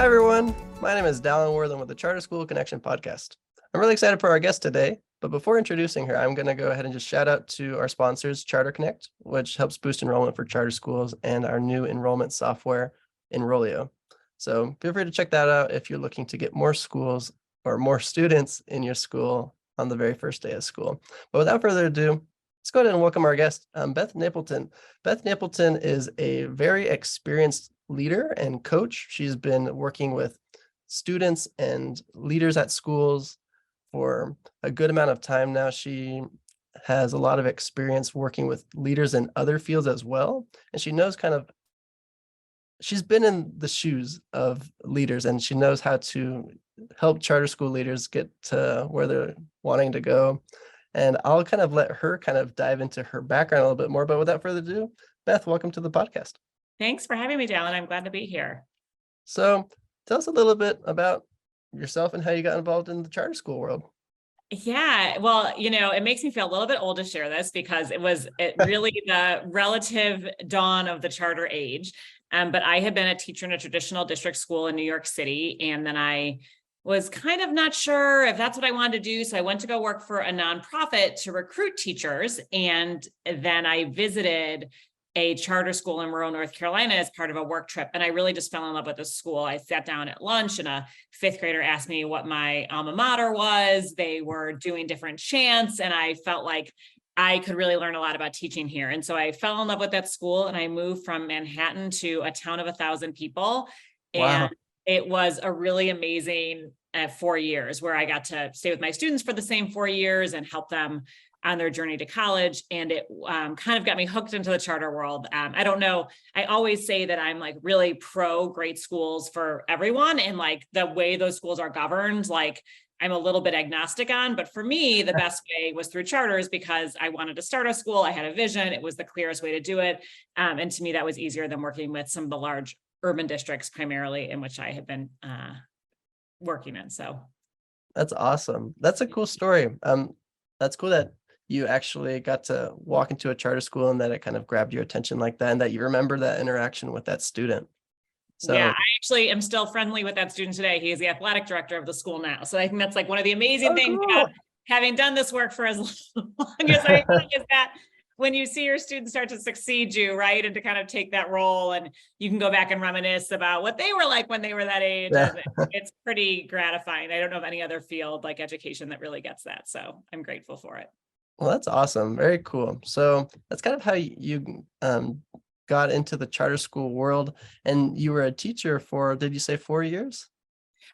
everyone. My name is Dallin Worthen with the Charter School Connection podcast. I'm really excited for our guest today, but before introducing her, I'm going to go ahead and just shout out to our sponsors, Charter Connect, which helps boost enrollment for charter schools, and our new enrollment software, Enrollio. So feel free to check that out if you're looking to get more schools or more students in your school on the very first day of school. But without further ado, let's go ahead and welcome our guest, Beth Napleton. Beth Napleton is a very experienced leader and coach. She's been working with students and leaders at schools for a good amount of time now. She has a lot of experience working with leaders in other fields as well. And she knows she's been in the shoes of leaders, and she knows how to help charter school leaders get to where they're wanting to go. And I'll kind of let her kind of dive into her background a little bit more. But without further ado, Beth, welcome to the podcast. Thanks for having me, Dallin. I'm glad to be here. So tell us a little bit about yourself and how you got involved in the charter school world. Yeah, well, it makes me feel a little bit old to share this because it was really the relative dawn of the charter age. But I had been a teacher in a traditional district school in New York City, and then I was kind of not sure if that's what I wanted to do. So I went to go work for a nonprofit to recruit teachers. And then I visited a charter school in rural North Carolina as part of a work trip. And I really just fell in love with the school. I sat down at lunch and a fifth grader asked me what my alma mater was. They were doing different chants, and I felt like I could really learn a lot about teaching here. And so I fell in love with that school, and I moved from Manhattan to a town of 1,000 people. Wow. And it was a really amazing 4 years where I got to stay with my students for the same 4 years and help them on their journey to college. And it kind of got me hooked into the charter world. I don't know. I always say that I'm like really pro great schools for everyone. And like the way those schools are governed, like I'm a little bit agnostic on, but for me, the best way was through charters because I wanted to start a school. I had a vision. It was the clearest way to do it. And to me, that was easier than working with some of the large urban districts, primarily in which I have been working in. So that's awesome. That's a cool story. That's cool that you actually got to walk into a charter school and that it kind of grabbed your attention like that, and that you remember that interaction with that student. So yeah, I actually am still friendly with that student today. He is the athletic director of the school now. So I think that's like one of the amazing things about having done this work for as long as I have is that when you see your students start to succeed you, right, and to kind of take that role, and you can go back and reminisce about what they were like when they were that age. Yeah. It's pretty gratifying. I don't know of any other field like education that really gets that. So I'm grateful for it. Well, that's awesome. Very cool. So that's kind of how you got into the charter school world, and you were a teacher for, did you say 4 years?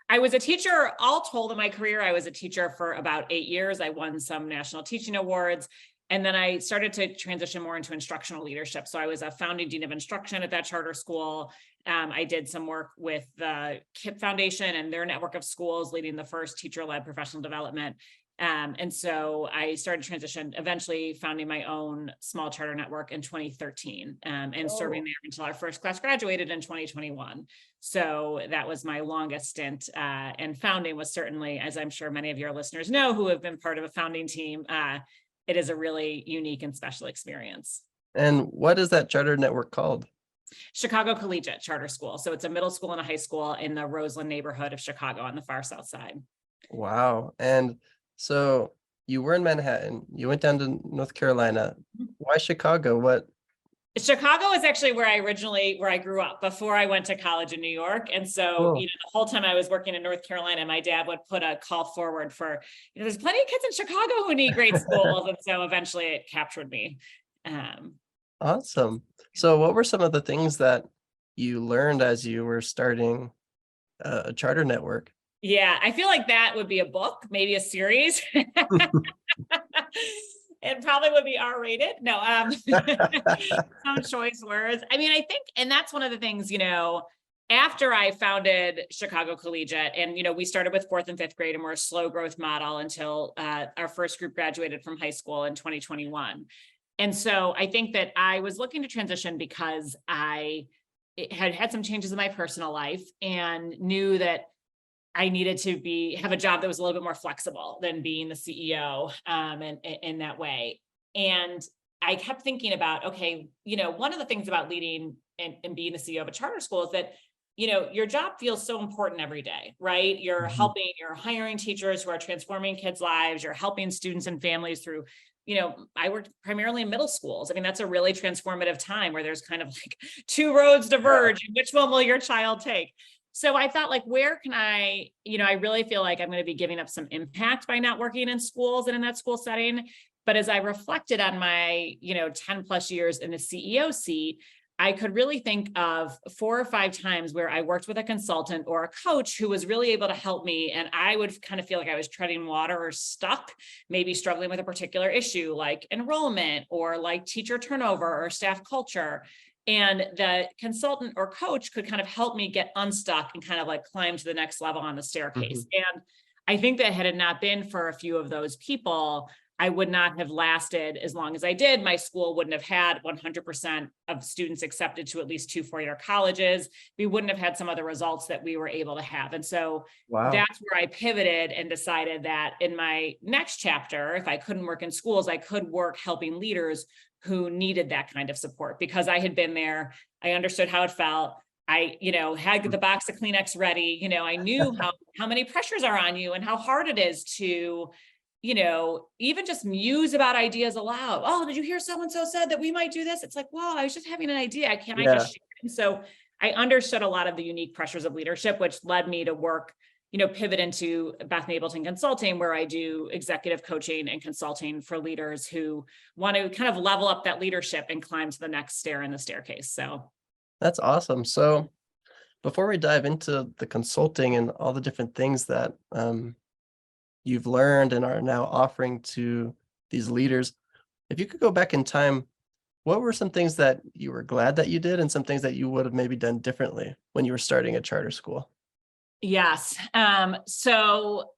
I was a teacher, all told in my career. I was a teacher for about 8 years. I won some national teaching awards. And then I started to transition more into instructional leadership. So I was a founding dean of instruction at that charter school. I did some work with the KIPP Foundation and their network of schools, leading the first teacher-led professional development. And so I started to transition, eventually founding my own small charter network in 2013 and serving there until our first class graduated in 2021. So that was my longest stint. And founding was certainly, as I'm sure many of your listeners know who have been part of a founding team, it is a really unique and special experience. And what is that charter network called? Chicago Collegiate Charter School. So it's a middle school and a high school in the Roseland neighborhood of Chicago on the far south side. Wow. And so you were in Manhattan, you went down to North Carolina. Why Chicago? What? Chicago is actually where I grew up before I went to college in New York. And so, Cool. the whole time I was working in North Carolina, my dad would put a call forward for, there's plenty of kids in Chicago who need great schools. And so eventually it captured me. Awesome. So what were some of the things that you learned as you were starting a charter network? Yeah, I feel like that would be a book, maybe a series. It probably would be R-rated. No, some choice words. I mean, I think, and that's one of the things, after I founded Chicago Collegiate, and, we started with 4th and 5th grade, and we're a slow growth model until our first group graduated from high school in 2021. And so I think that I was looking to transition because I had some changes in my personal life and knew that I needed to have a job that was a little bit more flexible than being the CEO and in that way. And I kept thinking about, okay, one of the things about leading and being the CEO of a charter school is that your job feels so important every day, right? You're helping, you're hiring teachers who are transforming kids' lives. You're helping students and families through, I worked primarily in middle schools. I mean, that's a really transformative time where there's kind of like two roads diverge. And which one will your child take? So I thought, like, where can I really feel like I'm going to be giving up some impact by not working in schools and in that school setting. But as I reflected on my, 10 plus years in the CEO seat, I could really think of 4 or 5 times where I worked with a consultant or a coach who was really able to help me. And I would kind of feel like I was treading water or stuck, maybe struggling with a particular issue like enrollment or like teacher turnover or staff culture. And the consultant or coach could kind of help me get unstuck and kind of like climb to the next level on the staircase. And I think that had it not been for a few of those people, I would not have lasted as long as I did. My school wouldn't have had 100% of students accepted to at least 2 four-year colleges. We wouldn't have had some of the results that we were able to have. And so that's where I pivoted and decided that in my next chapter, if I couldn't work in schools, I could work helping leaders who needed that kind of support, because I had been there. I understood how it felt. I, had the box of Kleenex ready. I knew how many pressures are on you and how hard it is to, even just muse about ideas aloud. Oh, did you hear so-and-so said that we might do this? It's like, well, I was just having an idea. I just share it? And so I understood a lot of the unique pressures of leadership, which led me to work, pivot into Beth Napleton Consulting, where I do executive coaching and consulting for leaders who want to kind of level up that leadership and climb to the next stair in the staircase. So that's awesome. So before we dive into the consulting and all the different things that you've learned and are now offering to these leaders, if you could go back in time, what were some things that you were glad that you did and some things that you would have maybe done differently when you were starting a charter school? Yes. So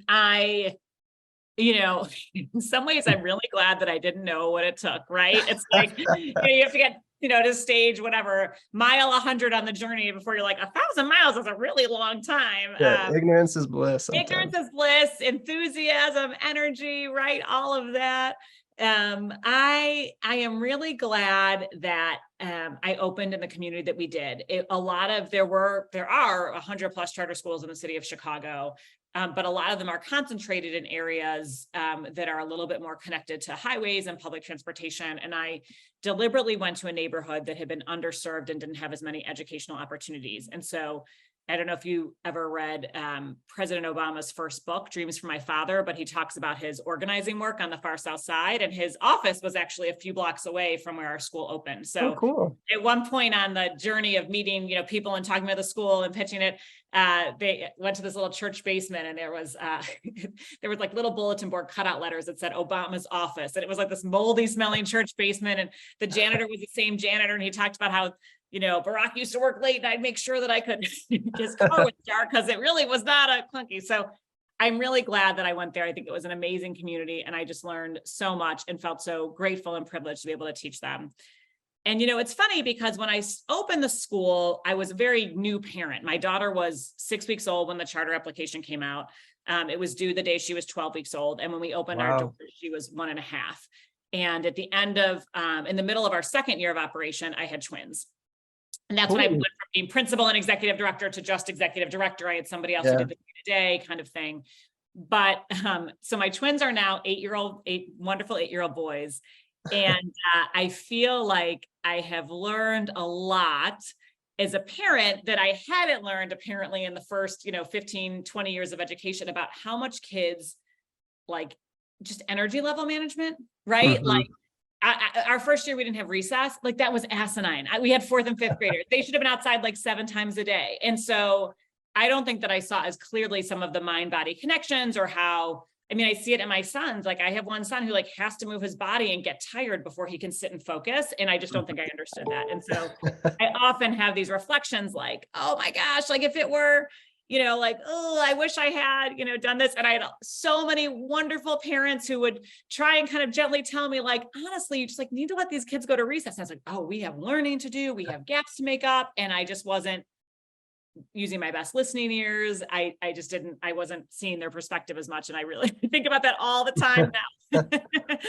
I, in some ways, I'm really glad that I didn't know what it took, right? It's like, you have to get, to stage whatever, mile 100 on the journey before you're like, 1,000 miles is a really long time. Yeah, ignorance is bliss sometimes. Ignorance is bliss, enthusiasm, energy, right? All of that. I am really glad that I opened in the community that we did. There are 100 plus charter schools in the city of Chicago, but a lot of them are concentrated in areas that are a little bit more connected to highways and public transportation. And I deliberately went to a neighborhood that had been underserved and didn't have as many educational opportunities. And so I don't know if you ever read President Obama's first book, Dreams from My Father, but he talks about his organizing work on the far South Side, and his office was actually a few blocks away from where our school opened. So cool. At one point on the journey of meeting, people and talking about the school and pitching it, they went to this little church basement, and there was like little bulletin board cutout letters that said Obama's office. And it was like this moldy smelling church basement. And the janitor was the same janitor. And he talked about how Barack used to work late, and I'd make sure that I could his car was dark because it really was not a clunky. So I'm really glad that I went there. I think it was an amazing community, and I just learned so much and felt so grateful and privileged to be able to teach them. And, it's funny because when I opened the school, I was a very new parent. My daughter was 6 weeks old when the charter application came out. It was due the day she was 12 weeks old. And when we opened our doors, she was 1.5. And at the end of, in the middle of our second year of operation, I had twins. And that's when I went from being principal and executive director to just executive director. I had somebody else who did the day-to-day kind of thing. But so my twins are now 8 wonderful 8-year-old boys. And I feel like I have learned a lot as a parent that I hadn't learned apparently in the first, 15, 20 years of education, about how much kids like just energy level management, right? Mm-hmm. Like our first year, we didn't have recess. Like that was asinine. We had 4th and 5th graders. They should have been outside like 7 times a day. And so I don't think that I saw as clearly some of the mind body connections or how, I see it in my sons. Like I have one son who like has to move his body and get tired before he can sit and focus. And I just don't think I understood that. And so I often have these reflections like, oh my gosh, like if it were, like, oh, I wish I had, done this. And I had so many wonderful parents who would try and kind of gently tell me like, honestly, you just like need to let these kids go to recess. And I was like, oh, we have learning to do. We have gaps to make up. And I just wasn't using my best listening ears. I wasn't seeing their perspective as much. And I really think about that all the time now.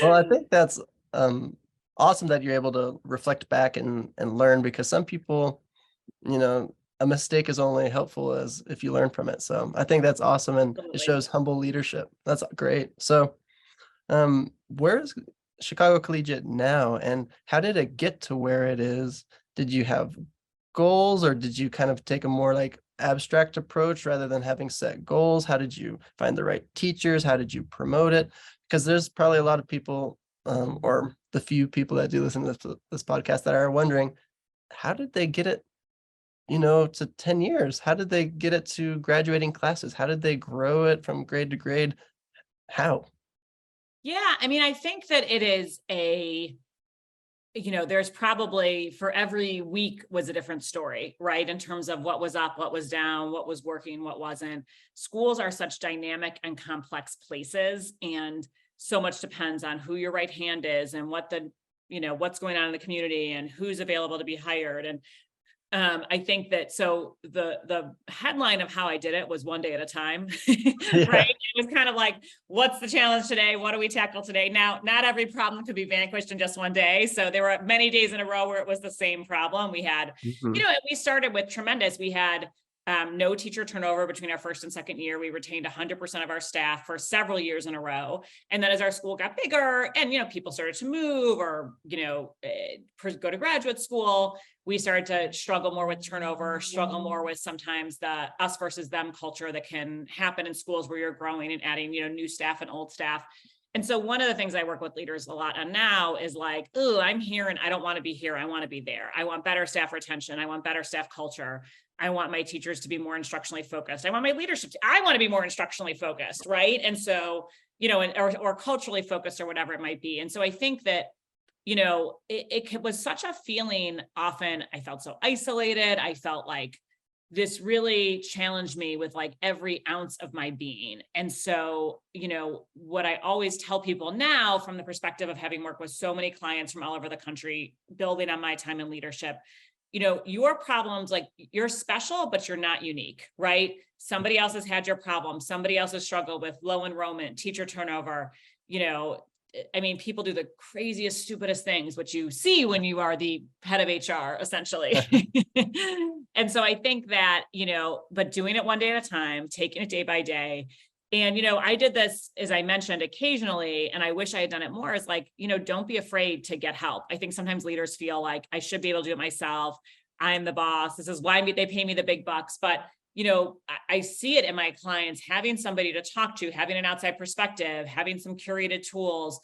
Well, I think that's awesome that you're able to reflect back and learn, because some people, a mistake is only helpful as if you learn from it. So I think that's awesome, and it Absolutely. shows humble leadership. That's great. So where's Chicago Collegiate now, and how did it get to where it is? Did you have goals, or did you kind of take a more like abstract approach rather than having set goals? How did you find the right teachers? How did you promote it? Because there's probably a lot of people, or the few people that do listen to this podcast, that are wondering, how did they get it, to 10 years? How did they get it to graduating classes? How did they grow it from grade to grade? How? Yeah, I mean, I think that it is there's probably for every week was a different story, right? In terms of what was up, what was down, what was working, what wasn't. Schools are such dynamic and complex places, and so much depends on who your right hand is and what what's going on in the community and who's available to be hired. And I think that so the headline of how I did it was one day at a time, Yeah. right? It was kind of like, what's the challenge today? What do we tackle today? Now, not every problem could be vanquished in just one day. So there were many days in a row where it was the same problem. We had, Mhm. we started with tremendous. We had no teacher turnover between our first and second year. We retained 100% of our staff for several years in a row. And then as our school got bigger and, people started to move or, go to graduate school, we started to struggle more with turnover, struggle more with sometimes the us versus them culture that can happen in schools where you're growing and adding, new staff and old staff. And so one of the things I work with leaders a lot on now is like, oh, I'm here and I don't want to be here. I want to be there. I want better staff retention. I want better staff culture. I want my teachers to be more instructionally focused. I want my leadership I want to be more instructionally focused, right? And so, or culturally focused or whatever it might be. And so I think that it was such a feeling. Often I felt so isolated. I felt like this really challenged me with like every ounce of my being. And so, what I always tell people now from the perspective of having worked with so many clients from all over the country, building on my time in leadership, your problems, like you're special, but you're not unique, right? Somebody else has had your problem. Somebody else has struggled with low enrollment, teacher turnover, I mean, people do the craziest, stupidest things, which you see when you are the head of HR, essentially. And so I think that, but doing it one day at a time, taking it day by day. And, I did this, as I mentioned, occasionally, and I wish I had done it more, is like, don't be afraid to get help. I think sometimes leaders feel like I should be able to do it myself. I'm the boss. This is why they pay me the big bucks. But I see it in my clients, having somebody to talk to, having an outside perspective, having some curated tools,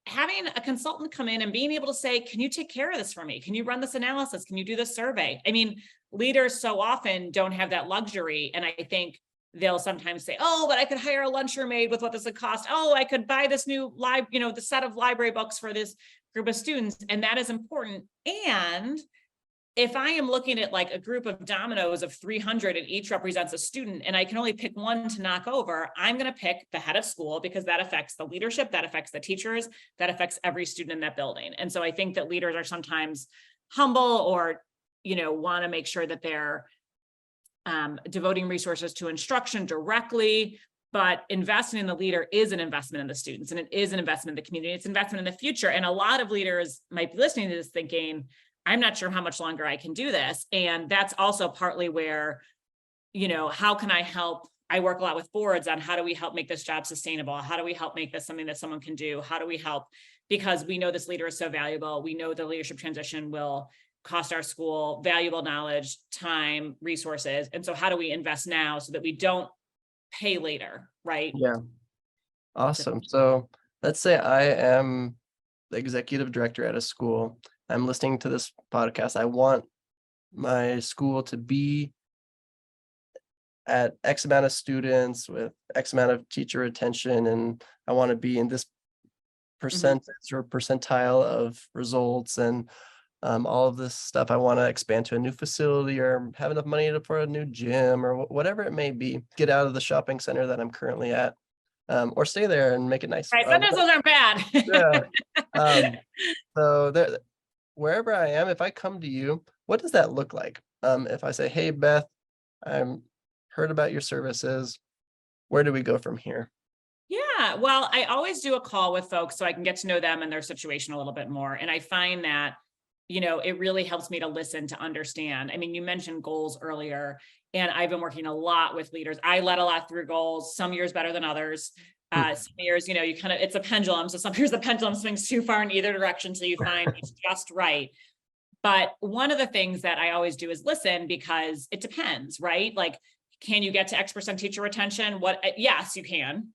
having a consultant come in and being able to say, can you take care of this for me? Can you run this analysis? Can you do this survey? I mean, leaders so often don't have that luxury. And I think they'll sometimes say, oh, but I could hire a lunchroom aide with what this would cost. Oh, I could buy this new the set of library books for this group of students. And that is important. And if I am looking at like a group of dominoes of 300 and each represents a student and I can only pick one to knock over, I'm going to pick the head of school because that affects the leadership, that affects the teachers, that affects every student in that building. And so I think that leaders are sometimes humble or, want to make sure that they're devoting resources to instruction directly, but investing in the leader is an investment in the students and it is an investment in the community. It's investment in the future. And a lot of leaders might be listening to this thinking, I'm not sure how much longer I can do this. And that's also partly where, how can I help? I work a lot with boards on how do we help make this job sustainable? How do we help make this something that someone can do? How do we help? Because we know this leader is so valuable. We know the leadership transition will cost our school valuable knowledge, time, resources. And so how do we invest now so that we don't pay later, right? Yeah. Awesome. So let's say I am the executive director at a school. I'm listening to this podcast. I want my school to be at X amount of students with X amount of teacher retention, and I want to be in this percentage or percentile of results and all of this stuff. I want to expand to a new facility or have enough money for a new gym or whatever it may be. Get out of the shopping center that I'm currently at, or stay there and make it nice. Right. Sometimes those aren't bad. Yeah. So there, wherever I am, if I come to you, what does that look like? If I say, hey, Beth, I'm heard about your services. Where do we go from here? Yeah, well, I always do a call with folks so I can get to know them and their situation a little bit more. And I find that it really helps me to listen, to understand. I mean, you mentioned goals earlier, and I've been working a lot with leaders. I led a lot through goals, some years better than others. Some years, you kind of, it's a pendulum. So some years the pendulum swings too far in either direction till you find it's just right. But one of the things that I always do is listen, because it depends, right? Like, can you get to X% teacher retention? Yes, you can.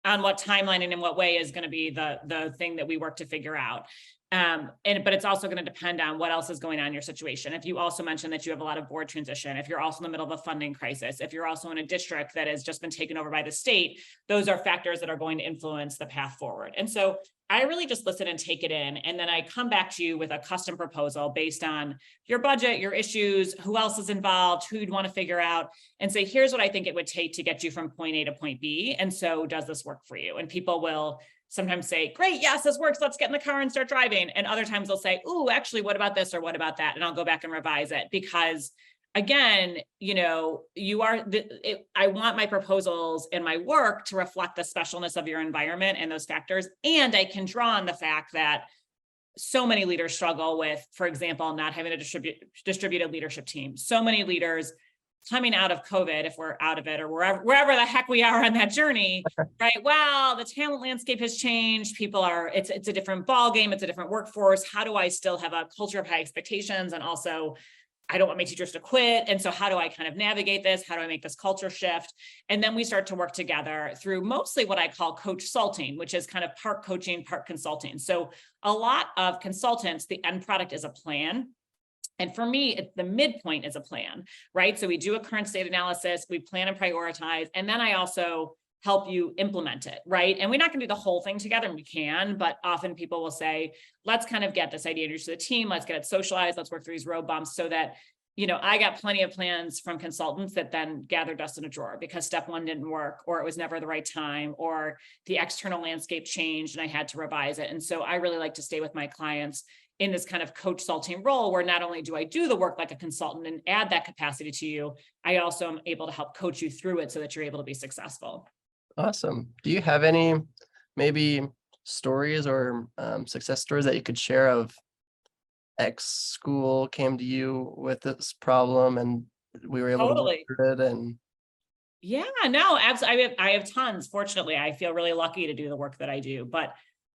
On what timeline and in what way is going to be the thing that we work to figure out. But it's also going to depend on what else is going on in your situation. If you also mentioned that you have a lot of board transition, if you're also in the middle of a funding crisis, if you're also in a district that has just been taken over by the state, those are factors that are going to influence the path forward. And so I really just listen and take it in. And then I come back to you with a custom proposal based on your budget, your issues, who else is involved, who you'd want to figure out, and say, here's what I think it would take to get you from point A to point B. And so does this work for you? And people will sometimes say, great, yes, this works. Let's get in the car and start driving. And other times they'll say, ooh, actually, what about this or what about that? And I'll go back and revise it, because again, I want my proposals and my work to reflect the specialness of your environment and those factors. And I can draw on the fact that so many leaders struggle with, for example, not having a distributed leadership team. So many leaders coming out of COVID, if we're out of it, or wherever the heck we are on that journey, right? Well, the talent landscape has changed. It's a different ball game. It's a different workforce. How do I still have a culture of high expectations? And also, I don't want my teachers to quit. And so how do I kind of navigate this? How do I make this culture shift? And then we start to work together through mostly what I call coachsulting, which is kind of part coaching, part consulting. So a lot of consultants, the end product is a plan. And for me, the midpoint is a plan, right? So we do a current state analysis, we plan and prioritize, and then I also help you implement it, right? And we're not going to do the whole thing together, and we can, but often people will say, let's kind of get this idea introduced to the team, let's get it socialized, let's work through these road bumps so that, I got plenty of plans from consultants that then gather dust in a drawer because step one didn't work, or it was never the right time, or the external landscape changed and I had to revise it. And so I really like to stay with my clients in this kind of coachsulting role, where not only do I do the work like a consultant and add that capacity to you, I also am able to help coach you through it so that you're able to be successful. Awesome. Do you have any maybe stories or success stories that you could share of X school came to you with this problem and we were able to work through it? And yeah, no, absolutely. I have tons. Fortunately, I feel really lucky to do the work that I do, but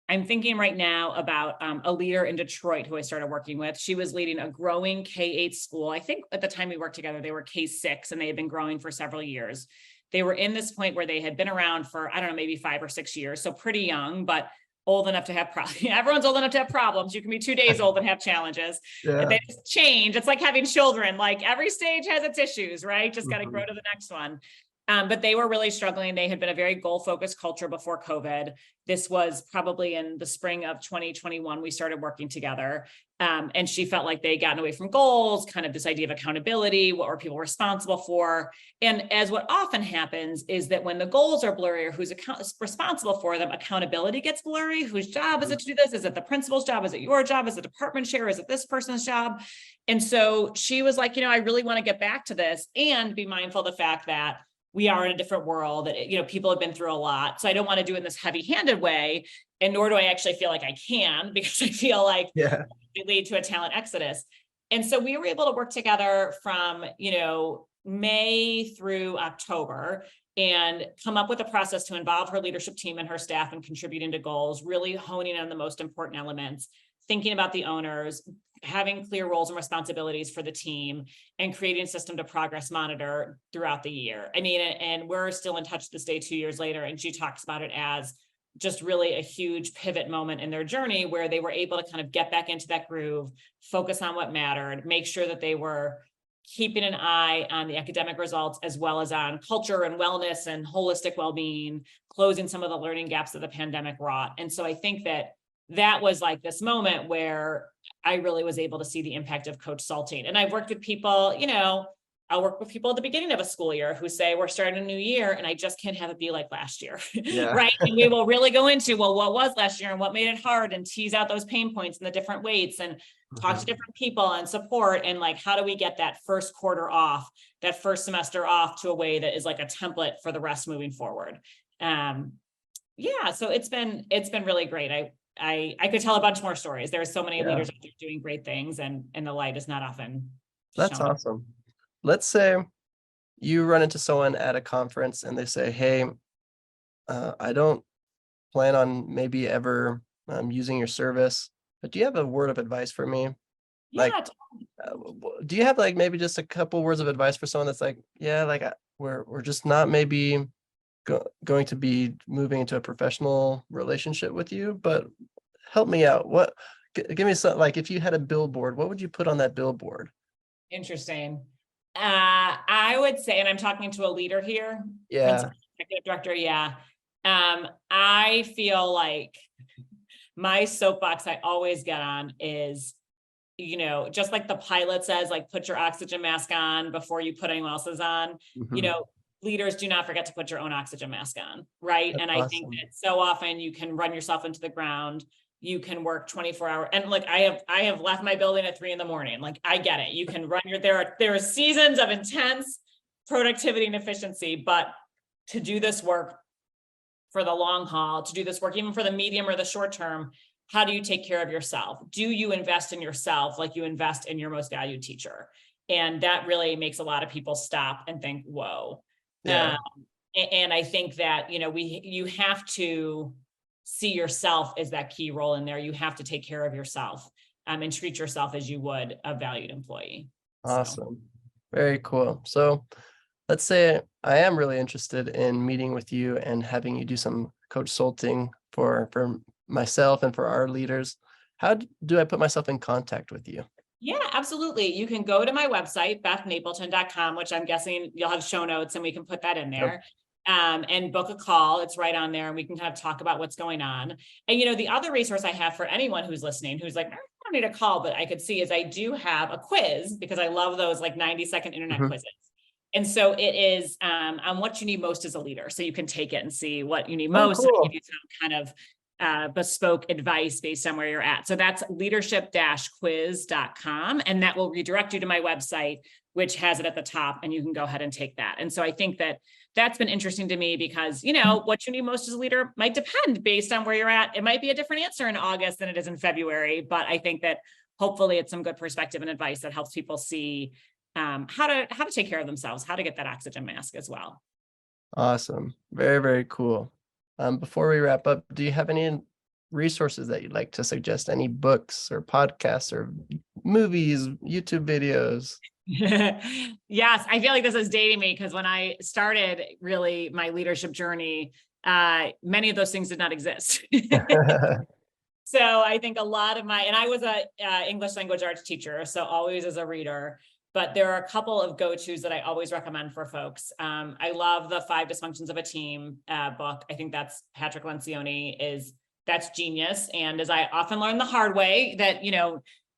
I'm thinking right now about a leader in Detroit who I started working with. She was leading a growing K-8 school. I think at the time we worked together, they were K-6 and they had been growing for several years. They were in this point where they had been around for, I don't know, maybe 5 or 6 years. So pretty young, but old enough to have problems. Everyone's old enough to have problems. You can be 2 days old and have challenges. Yeah. They just change. It's like having children, like every stage has its issues, right? Just got to grow to the next one. But they were really struggling. They had been a very goal-focused culture before COVID. This was probably in the spring of 2021, we started working together. And she felt like they had gotten away from goals, kind of this idea of accountability, what were people responsible for? And as what often happens is that when the goals are blurry or who's responsible for them, accountability gets blurry. Whose job is it to do this? Is it the principal's job? Is it your job? Is it department chair? Is it this person's job? And so she was like, I really want to get back to this and be mindful of the fact that we are in a different world, that, people have been through a lot. So I don't want to do it in this heavy-handed way. And nor do I actually feel like I can, because I feel like it lead to a talent exodus. And so we were able to work together from, May through October and come up with a process to involve her leadership team and her staff in contributing to goals, really honing in on the most important elements, thinking about the owners, having clear roles and responsibilities for the team, and creating a system to progress monitor throughout the year. I mean, and we're still in touch this day, 2 years later, and she talks about it as just really a huge pivot moment in their journey where they were able to kind of get back into that groove, focus on what mattered, make sure that they were keeping an eye on the academic results as well as on culture and wellness and holistic well-being, closing some of the learning gaps that the pandemic wrought. And so I think that was like this moment where I really was able to see the impact of coachsulting. And I've worked with people, I'll work with people at the beginning of a school year who say, we're starting a new year and I just can't have it be like last year, right? And we will really go into, well, what was last year and what made it hard, and tease out those pain points and the different weights, and talk to different people and support. And like, how do we get that first quarter off, that first semester off to a way that is like a template for the rest moving forward? So it's been really great. I could tell a bunch more stories. There are so many Yeah. leaders out there doing great things, and the light is not often That's shown. awesome. Let's say you run into someone at a conference and they say, hey, I don't plan on maybe ever using your service, but do you have a word of advice for me? Like, Yeah, do you have like maybe just a couple words of advice for someone that's like, yeah, like we're just not maybe going to be moving into a professional relationship with you, but help me out. What, give me some, like if you had a billboard, what would you put on that billboard? interesting. I would say, and I'm talking to a leader here, Yeah. principal executive director. Yeah. I feel like my soapbox I always get on is, just like the pilot says, like, put your oxygen mask on before you put anyone else's on, Mhm. leaders do not forget to put your own oxygen mask on. Right. That's And I think awesome. that so often you can run yourself into the ground. You can work 24 hours. And like, I have left my building at 3 a.m. Like, I get it. You can run there are seasons of intense productivity and efficiency, but to do this work for the long haul, to do this work, even for the medium or the short term, how do you take care of yourself? Do you invest in yourself like you invest in your most valued teacher? And that really makes a lot of people stop and think, whoa. Yeah. And I think that, you have to see yourself as that key role in there. You have to take care of yourself, and treat yourself as you would a valued employee. So, Awesome. Very cool. So let's say I am really interested in meeting with you and having you do some coachsulting for myself and for our leaders. How do I put myself in contact with you? yeah, absolutely. You can go to my website, bethnapleton.com, which I'm guessing you'll have show notes and we can put that in Yep. there. And book a call. It's right on there, and we can kind of talk about what's going on. And the other resource I have for anyone who's listening, who's like, I don't need a call, but I could see, is I do have a quiz, because I love those like 90-second internet Mhm. quizzes. And so it is on what you need most as a leader. So you can take it and see what you need Oh, most, and cool. give you some kind of bespoke advice based on where you're at. So that's leadership-quiz.com. And that will redirect you to my website, which has it at the top, and you can go ahead and take that. And so I think that that's been interesting to me, because, what you need most as a leader might depend based on where you're at. It might be a different answer in August than it is in February, but I think that hopefully it's some good perspective and advice that helps people see how to take care of themselves, how to get that oxygen mask as well. Awesome. Very, very cool. Before we wrap up, do you have any resources that you'd like to suggest? Any books or podcasts or movies, YouTube videos? Yes, I feel like this is dating me, because when I started really my leadership journey, many of those things did not exist. So I think a lot of and I was a English language arts teacher, so always as a reader. But there are a couple of go-tos that I always recommend for folks. I love the 5 Dysfunctions of a Team book. I think that's Patrick Lencioni that's genius. And as I often learn the hard way, that,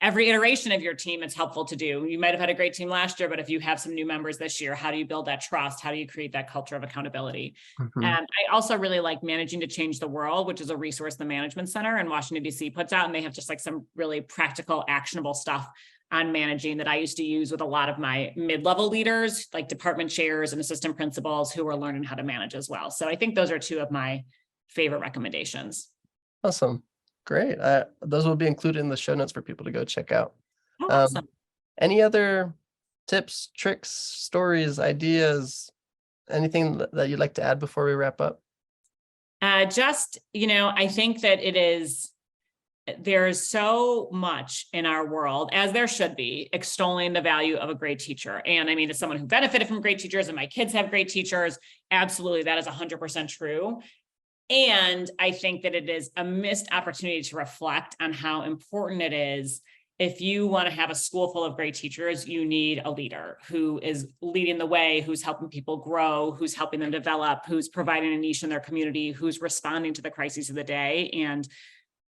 every iteration of your team, it's helpful to do. You might've had a great team last year, but if you have some new members this year, how do you build that trust? How do you create that culture of accountability? Mhm. I also really like Managing to Change the World, which is a resource the Management Center in Washington, D.C. puts out. And they have just like some really practical, actionable stuff on managing that I used to use with a lot of my mid-level leaders, like department chairs and assistant principals who are learning how to manage as well. So I think those are 2 of my favorite recommendations. Awesome. Great. Those will be included in the show notes for people to go check out. Oh, awesome. Any other tips, tricks, stories, ideas, anything that you'd like to add before we wrap up? I think that there's so much in our world, as there should be, extolling the value of a great teacher. And I mean, as someone who benefited from great teachers, and my kids have great teachers, absolutely, that is 100% true. And I think that it is a missed opportunity to reflect on how important it is. If you want to have a school full of great teachers, you need a leader who is leading the way, who's helping people grow, who's helping them develop, who's providing a niche in their community, who's responding to the crises of the day. And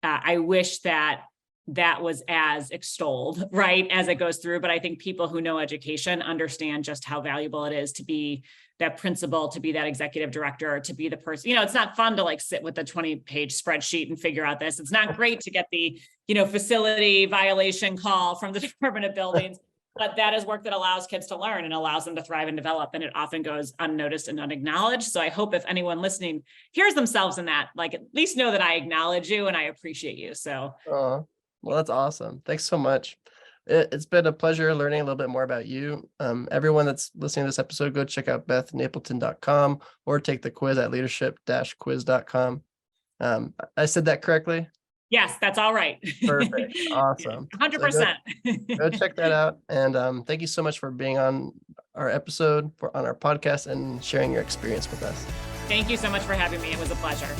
I wish that was as extolled, right, as it goes through. But I think people who know education understand just how valuable it is to be that principal, to be that executive director, to be the person. It's not fun to like sit with a 20-page spreadsheet and figure out this. It's not great to get the, facility violation call from the Department of Buildings. But that is work that allows kids to learn and allows them to thrive and develop. And it often goes unnoticed and unacknowledged. So I hope if anyone listening hears themselves in that, like, at least know that I acknowledge you and I appreciate you. So Oh, well, that's awesome. Thanks so much. It's been a pleasure learning a little bit more about you. Everyone that's listening to this episode, go check out bethnapleton.com or take the quiz at leadership-quiz.com. I said that correctly? yes, that's all right. Perfect. Awesome. 100%. Go check that out. And thank you so much for being on our episode on our podcast and sharing your experience with us. Thank you so much for having me. It was a pleasure.